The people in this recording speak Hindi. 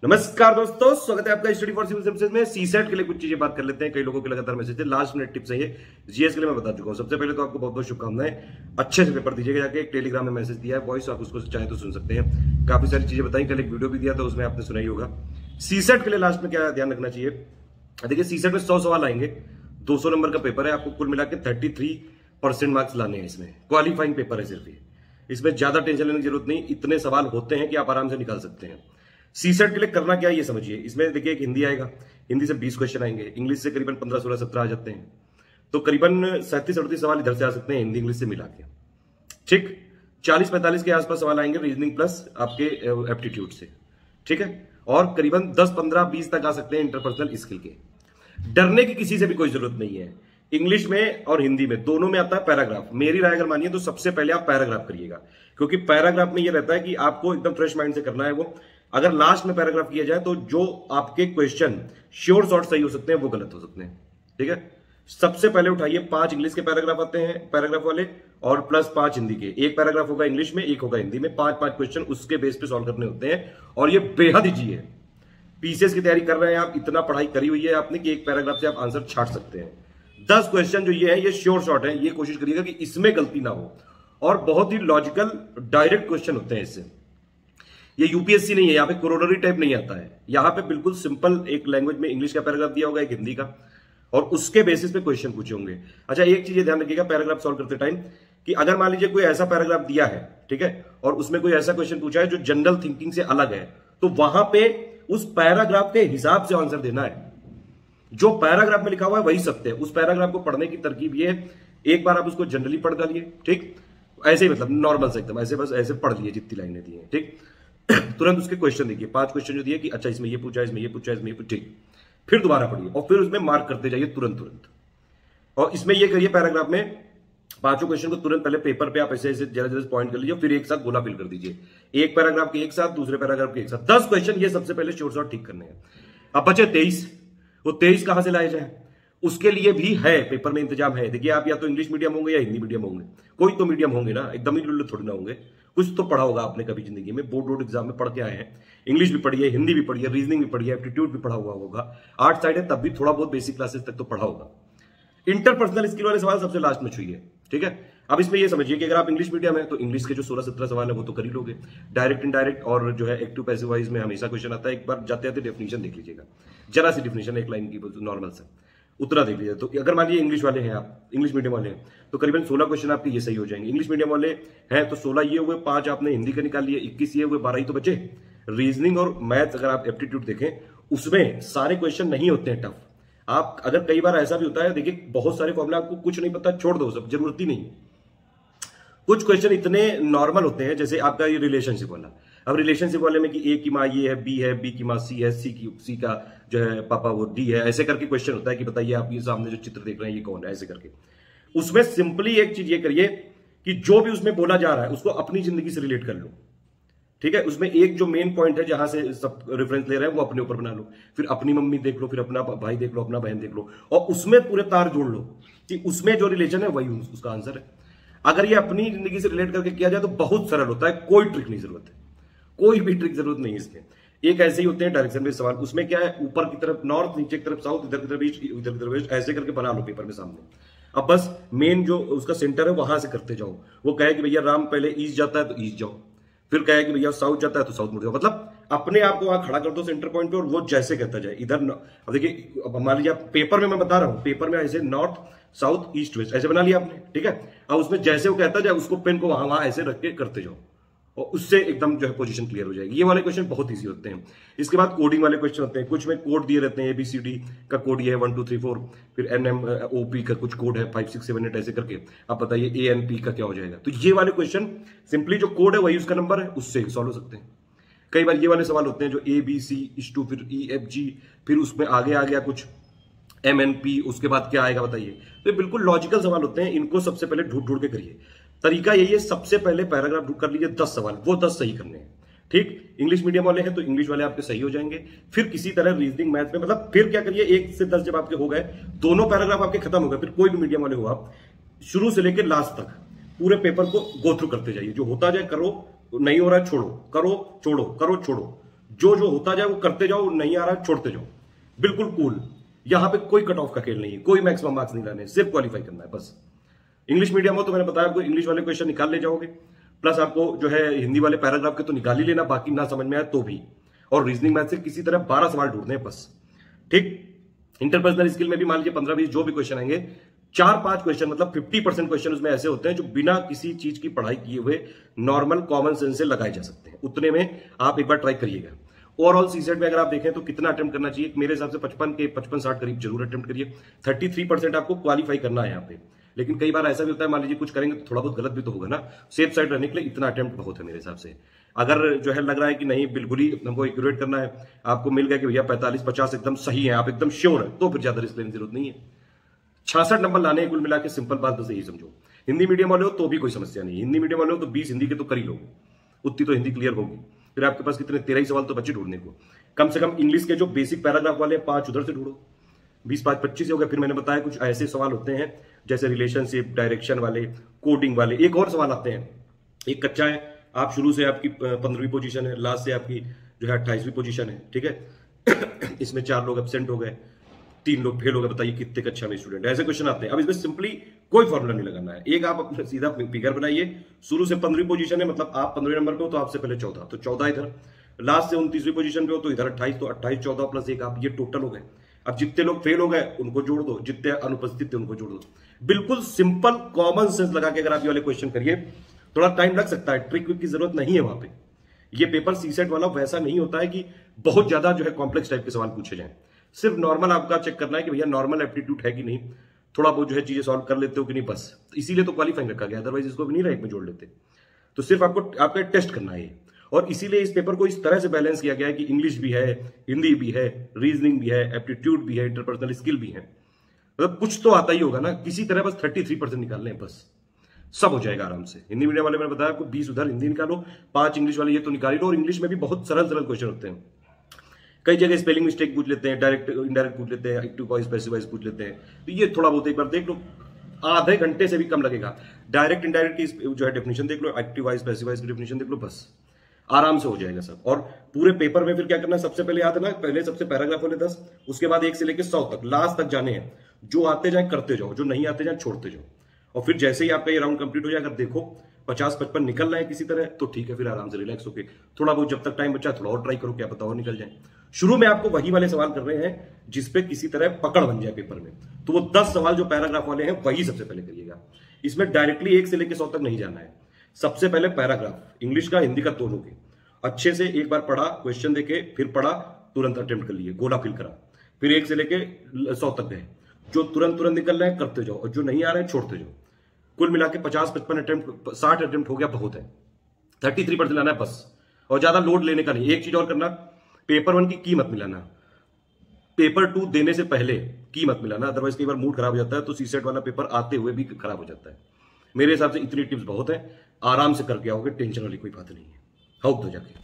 नमस्कार दोस्तों, स्वागत है आपका स्टडी फॉर सिविल सर्विसेज में। सीसेट के लिए कुछ चीजें बात कर लेते हैं। कई लोगों के लगातार मैसेज थे, लास्ट मिनट टिप्स है ये। जीएस के लिए मैं बता चुका हूं। सबसे पहले तो आपको बहुत बहुत शुभकामनाएं, अच्छे से पेपर दीजिएगा। जाके एक टेलीग्राम में मैसेज दिया है वॉइस, आप उसको चाहे तो सुन सकते हैं। काफी सारी चीजें बताई, कल एक वीडियो भी दिया था, उसमें आपने सुना ही होगा। सीसेट के लिए लास्ट में क्या ध्यान रखना चाहिए, देखिए सीसेट में 100 सवाल आएंगे, 200 नंबर का पेपर है। आपको कुल मिला के 33% मार्क्स लाने हैं। इसमें क्वालिफाइंग पेपर है सिर्फ ये, इसमें ज्यादा टेंशन लेने की जरूरत नहीं। इतने सवाल होते हैं कि आप आराम से निकाल सकते हैं। सीसेट के लिए करना क्या है ये समझिए। इसमें देखिए एक हिंदी आएगा, हिंदी से 20 क्वेश्चन आएंगे, इंग्लिश से करीबन 15, 16, 17 आ जाते हैं। तो करीबन 37-38 सवाल इधर से आ सकते हैं हिंदी इंग्लिश से मिला के। ठीक, 40-45 के आसपास सवाल आएंगे रीजनिंग प्लस आपके एप्टीट्यूड से। ठीक है, और करीबन 10, 15, 20 तक आ सकते हैं इंटरपर्सनल स्किल के। डरने की किसी से भी कोई जरूरत नहीं है। इंग्लिश में और हिंदी में दोनों में आता है पैराग्राफ। मेरी राय अगर मानिए तो सबसे पहले आप पैराग्राफ करिएगा, क्योंकि पैराग्राफ में ये रहता है कि आपको एकदम फ्रेश माइंड से करना है वो। अगर लास्ट में पैराग्राफ किया जाए तो जो आपके क्वेश्चन श्योर शॉर्ट सही हो सकते हैं वो गलत हो सकते हैं। ठीक है, सबसे पहले उठाइए 5 इंग्लिश के पैराग्राफ आते हैं पैराग्राफ वाले, और प्लस 5 हिंदी के। एक पैराग्राफ होगा इंग्लिश में, एक होगा हिंदी में। 5-5 क्वेश्चन उसके बेस पे सॉल्व करने होते हैं, और ये बेहद इजी है। पीसीएस की तैयारी कर रहे हैं आप, इतना पढ़ाई करी हुई है आपने कि एक पैराग्राफ से आप आंसर छाट सकते हैं। 10 क्वेश्चन जो ये है ये श्योर शॉर्ट है। ये कोशिश करिएगा कि इसमें गलती ना हो, और बहुत ही लॉजिकल डायरेक्ट क्वेश्चन होते हैं इससे। ये यूपीएससी नहीं है, यहाँ पे कोरोनरी टाइप नहीं आता है। यहाँ पे बिल्कुल सिंपल एक लैंग्वेज में इंग्लिश का पैराग्राफ दिया होगा, एक हिंदी का, और उसके बेसिस पे क्वेश्चन पूछे होंगे। अच्छा, एक चीज ध्यान रखिएगा पैराग्राफ सॉल्व करते टाइम, कि अगर मान लीजिए कोई ऐसा पैराग्राफ दिया है, ठीक है, और उसमें कोई ऐसा क्वेश्चन पूछा है जो जनरल थिंकिंग से अलग है, तो वहां पे उस पैराग्राफ के हिसाब से आंसर देना है। जो पैराग्राफ में लिखा हुआ है वही सत्य है। उस पैराग्राफ को पढ़ने की तरकीब ये, एक बार आप उसको जनरली पढ़ डालिए, ठीक, ऐसे ही मतलब नॉर्मल से एकदम ऐसे, बस ऐसे पढ़ लिए जितनी लाइनें दी हैं, ठीक। तुरंत उसके क्वेश्चन देखिए, 5 क्वेश्चन जो दिए कि अच्छा इसमें ये पूछा, इसमें ये पूछा, इसमें ये पूछा, ठीक। फिर दोबारा पढ़िए और फिर उसमें मार्क करते जाइए तुरंत। और इसमें ये करिए, पैराग्राफ में 5 क्वेश्चन को तुरंत पहले पेपर पे आप ऐसे ऐसे जरा पॉइंट कर लीजिए, फिर एक साथ गोला फिल कर दीजिए। एक पैराग्राफ के एक साथ, दूसरे पैराग्राफ के एक साथ। 10 क्वेश्चन ये सबसे पहले शॉर्ट शॉर्ट ठीक करने हैं। अब बचे 23, वो 23 कहां से लाए जाए, उसके लिए भी है पेपर में इंतजाम है। देखिए, आप या तो इंग्लिश मीडियम होंगे या हिंदी मीडियम होंगे, कोई तो मीडियम होंगे ना, एकदम ही लुल्ले थोड़ी ना होंगे। कुछ तो पढ़ा होगा आपने कभी जिंदगी में, बोर्ड एग्जाम में पढ़ के आए हैं। इंग्लिश भी पढ़ी है, हिंदी भी पढ़ी है, रीजनिंग भी पढ़ी है, एप्टीट्यूड भी पढ़ा हुआ होगा। 8 साइड है, तब भी थोड़ा बहुत बेसिक क्लासेस तक तो पढ़ा होगा। इंटरपर्सनल स्किल वाले सवाल सबसे लास्ट में छुइए, ठीक है। अब इसमें ये समझिए कि अगर आप इंग्लिश मीडियम है तो इंग्लिश के जो 16-17 सवाल है वो तो कर ही लोगे। डायरेक्ट इनडायरेक्ट और जो है एक्टिव पैसिव वाइज में हमेशा क्वेश्चन आता है। एक बार जाते जाते डेफिनेशन देख लीजिएगा, जरा सी डेफिनेशन, एक लाइन की नॉर्मल से, उतना देख लीजिए। तो अगर मान लीजिए इंग्लिश वाले हैं आप, इंग्लिश मीडियम वाले हैं, तो करीबन 16 क्वेश्चन आपके ये सही हो जाएंगे। इंग्लिश मीडियम वाले हैं तो 16 ये हुए, 5 आपने हिंदी के निकाल लिए, 21 ये हुए, 12 ही तो बचे। रीजनिंग और मैथ अगर आप एप्टीट्यूड देखें, उसमें सारे क्वेश्चन नहीं होते हैं टफ। आप अगर कई बार ऐसा भी होता है, देखिए बहुत सारे फॉर्मूला आपको कुछ नहीं पता, छोड़ दो, सब जरूरत ही नहीं। कुछ क्वेश्चन इतने नॉर्मल होते हैं, जैसे आपका ये रिलेशनशिप वाला। अब रिलेशनशिप वाले में कि ए की माँ ये है, बी है, बी की माँ सी है, सी का जो है पापा वो डी है, ऐसे करके क्वेश्चन होता है कि बताइए आप ये सामने जो चित्र देख रहे हैं ये कौन है, ऐसे करके। उसमें सिंपली एक चीज ये करिए कि जो भी उसमें बोला जा रहा है उसको अपनी जिंदगी से रिलेट कर लो, ठीक है। उसमें एक जो मेन पॉइंट है जहां से सब रेफरेंस ले रहे हैं वो अपने ऊपर बना लो, फिर अपनी मम्मी देख लो, फिर अपना भाई देख लो, अपना बहन देख लो, और उसमें पूरे तार जोड़ लो कि उसमें जो रिलेशन है वही उसका आंसर है। अगर ये अपनी जिंदगी से रिलेट करके किया जाए तो बहुत सरल होता है, कोई ट्रिक नहीं जरूरत है, कोई भी ट्रिक जरूरत नहीं है इसमें। एक ऐसे ही होते हैं डायरेक्शन बेस्ड सवाल, उसमें क्या है, ऊपर की तरफ नॉर्थ, नीचे की तरफ साउथ, इधर की तरफ ईस्ट, उधर की तरफ वेस्ट, ऐसे करके बना लो पेपर में सामने। अब बस मेन जो उसका सेंटर है वहां से करते जाओ। वो कहे कि भैया राम पहले ईस्ट जाता है तो ईस्ट जाओ, फिर कहे कि भैया साउथ जाता है तो साउथ मुड़ जाओ। मतलब अपने आप को वहां खड़ा कर दो सेंटर पॉइंट पे, और वो जैसे कहता जाए इधर। अब देखिए, अब मान लीजिए पेपर में मैं बता रहा हूं, पेपर में ऐसे नॉर्थ साउथ ईस्ट वेस्ट ऐसे बना लिया आपने, ठीक है। अब उसमें जैसे वो कहता जाए उसको पेन को वहां ऐसे रख के करते जाओ, और उससे एकदम जो है पोजीशन क्लियर हो जाएगी। ये वाले क्वेश्चन बहुत इजी होते हैं। इसके बाद कोडिंग वाले क्वेश्चन होते हैं, कुछ में कोड दिए रहते हैं, ABCD का कोड ये है 1 2 3 4, फिर NMOP का कुछ कोड है 5 6 7 8, ऐसे करके आप बताइए ANP का क्या हो जाएगा। तो ये वाले क्वेश्चन सिंपली जो कोड है वही उसका नंबर है, उससे सॉल्व हो सकते हैं। कई बार ये वाले सवाल होते हैं जो ABC फिर EFG, फिर उसमें आगे आ गया कुछ MNP, उसके बाद क्या आएगा बताइए। तो ये बिल्कुल लॉजिकल सवाल होते हैं, इनको सबसे पहले ढूंढ के करिए। तरीका यही है, सबसे पहले पैराग्राफ ढूंढ कर लीजिए, 10 सवाल, वो 10 सही करने हैं, ठीक। इंग्लिश मीडियम वाले हैं तो इंग्लिश वाले आपके सही हो जाएंगे। फिर किसी तरह रीजनिंग मैथ में, मतलब फिर क्या करिए, 1 से 10 जब आपके हो गए, दोनों पैराग्राफ आपके खत्म हो गए, फिर कोई भी मीडियम वाले हो आप, शुरू से लेकर लास्ट तक पूरे पेपर को गो थ्रू करते जाइए। जो होता जाए करो, नहीं हो रहा है छोड़ो, करो छोड़ो, करो छोड़ो। जो जो होता जाए वो करते जाओ, नहीं आ रहा छोड़ते जाओ, बिल्कुल कूल। यहां पे कोई कट ऑफ का खेल नहीं है, कोई मैक्सिमम मार्क्स नहीं लाने, सिर्फ क्वालिफाई करना है बस। इंग्लिश मीडियम हो तो मैंने बताया आपको इंग्लिश वाले क्वेश्चन निकाल ले जाओगे, प्लस आपको जो है हिंदी वाले पैराग्राफ के तो निकाल ही लेना, बाकी ना समझ में आए तो भी। और रीजनिंग मैथ से किसी तरह 12 सवाल ढूंढने हैं बस, ठीक। इंटरपर्सनल स्किल में भी मान लीजिए 15-20 जो भी क्वेश्चन आएंगे, 4-5 क्वेश्चन मतलब 50% क्वेश्चन उसमें ऐसे होते हैं जो बिना किसी चीज की पढ़ाई किए हुए नॉर्मल कॉमन सेंस से लगाए जा सकते हैं। उतने में आप एक बार ट्राई करिएगा। ओवरऑल सीसेट में अगर आप देखें तो कितना अटेम्प्ट करना चाहिए, मेरे हिसाब से 55-60 करीब जरूर अटेम्प्ट करिए। 33% आपको क्वालिफाई करना है यहाँ पे। लेकिन कई बार ऐसा भी होता है, मान लीजिए कुछ करेंगे तो थोड़ा बहुत गलत भी तो होगा ना, सेफ साइड रहने के लिए इतना अटेम्प्ट बहुत है मेरे हिसाब से। अगर जो है लग रहा है कि नहीं बिल्कुल ही हमको एक्यूरेट करना है, आपको मिल गया कि भैया 45-50 एकदम सही है, आप एकदम श्योर है, तो फिर ज्यादा रिस्क लेने की जरूरत नहीं है। 66 नंबर लाने हैं कुल मिला के, सिंपल बात बस यही समझो। हिंदी मीडियम वाले हो तो भी कोई समस्या नहीं, हिंदी मीडियम वाले हो तो 20 हिंदी के तो कर ही लोगे, उतनी तो हिंदी क्लियर होगी। फिर आपके पास कितने 13 ही सवाल तो बच्चे ढूंढने को। कम से कम इंग्लिश के जो बेसिक पैराग्राफ वाले 5 उधर से ढूंढो, 20-5-25 हो गए। फिर मैंने बताया कुछ ऐसे सवाल होते हैं जैसे रिलेशनशिप, डायरेक्शन वाले, कोडिंग वाले। एक और सवाल आते हैं, एक कच्चा है, आप शुरू से आपकी 15वीं पोजीशन है, लास्ट से आपकी जो है 28वीं पोजीशन है, ठीक है। इसमें 4 लोग एब्सेंट हो गए, 3 लोग फेल हो गए, बताइए कितने कक्षा में स्टूडेंट। ऐसे क्वेश्चन आते हैं। अब इसमें सिंपली कोई फॉर्मूला नहीं लगाना है, एक आप अपना सीधा फिगर बनाइए। शुरू से 15वीं पोजीशन है, मतलब आप 15वें नंबर पे हो तो आपसे पहले 14, तो 14 इधर। लास्ट से 29वीं पोजीशन पे हो तो इधर 28, तो 28 14 प्लस 1 आप, ये टोटल हो गए। अब जितने लोग फेल हो गए उनको जोड़ दो, जितने अनुपस्थित थे उनको जोड़ दो। बिल्कुल सिंपल कॉमन सेंस लगा के अगर आप ये वाले क्वेश्चन करिए, थोड़ा टाइम लग सकता है, ट्रिक विक की जरूरत नहीं है वहां पे। ये पेपर सीसेट वाला वैसा नहीं होता है कि बहुत ज्यादा जो है कॉम्प्लेक्स टाइप के सवाल पूछे जाएं। सिर्फ नॉर्मल आपका चेक करना है कि भैया नॉर्मल एप्टीट्यूड है कि नहीं, थोड़ा बहुत जो है चीजें सॉल्व कर लेते हो कि नहीं, बस। तो इसीलिए तो क्वालिफाइंग रखा गया, अदरवाइज इसको भी नहीं रैंक में जोड़ लेते। तो सिर्फ आपको आपका टेस्ट करना है। और इसीलिए इस पेपर को इस तरह से बैलेंस किया गया है कि इंग्लिश भी है, हिंदी भी है, रीजनिंग भी है, एप्टीट्यूड भी है, इंटरपर्सनल स्किल भी है। मतलब कुछ तो आता ही होगा ना, किसी तरह बस 33% निकालने हैं, बस सब हो जाएगा आराम से। हिंदी मीडियम वाले मैंने बताया आपको 20 उधर हिंदी निकालो, 5 इंग्लिश वाले ये तो निकाल लो। और इंग्लिश में भी बहुत सरल सरल क्वेश्चन होते हैं, कई जगह स्पेलिंग मिस्टेक पूछ लेते हैं, डायरेक्ट इनडायरेक्ट पूछ लेते हैं, एक्टिव वॉइस पैसिव वॉइस पूछ लेते हैं। तो ये थोड़ा बहुत एक बार देख लो, आधे घंटे से भी कम लगेगा। डायरेक्ट इनडायरेक्ट की जो है डेफिनेशन देख लो, एक्टिव वॉइस पैसिव वॉइस की डेफिनेशन देख लो, बस आराम से हो जाएगा सब। और पूरे पेपर में फिर क्या करना है, सबसे पहले याद है ना, पहले सबसे पैराग्राफ वाले 10, उसके बाद 1 से लेकर 100 तक लास्ट तक जाने हैं। जो आते जाए करते जाओ, जो नहीं आते जाए छोड़ते जाओ। और फिर जैसे ही आपका ये राउंड कंप्लीट हो जाए, अगर देखो 50-55 निकल रहे हैं किसी तरह, तो ठीक है, फिर आराम से रिलैक्स होके थोड़ा बहुत जब तक टाइम बचा थोड़ा और ट्राई करो, क्या पता और निकल जाए। शुरू में आपको वही वाले सवाल कर रहे हैं जिसपे किसी तरह पकड़ बन जाए पेपर में, तो वो 10 सवाल जो पैराग्राफ वाले हैं वही सबसे पहले करिएगा। इसमें डायरेक्टली 1 से लेकर 100 तक नहीं जाना है। सबसे पहले पैराग्राफ, इंग्लिश का हिंदी का दोनों के अच्छे से एक बार पढ़ा, क्वेश्चन देखे, फिर पढ़ा, तुरंत अटेम्प्ट कर लिए, गोला फिल करा, फिर 1 से लेके 100 तक गए। जो तुरंत निकल रहे हैं करते जाओ, और जो नहीं आ रहे हैं छोड़ते जाओ। कुल मिला के 50-55 अटेम्प्ट, 60 अटेम्प्ट हो गया, बहुत है। 33% लाना है बस, और ज्यादा लोड लेने का नहीं। एक चीज और करना, पेपर 1 की मत मिलाना, पेपर 2 देने से पहले की मत मिलाना, अदरवाइज कई बार मूड खराब हो जाता है, तो सीसेट वाला पेपर आते हुए भी खराब हो जाता है। मेरे हिसाब से इतनी टिप्स बहुत है, आराम से करके आओगे, टेंशन वाली कोई बात नहीं है। होप तो जाके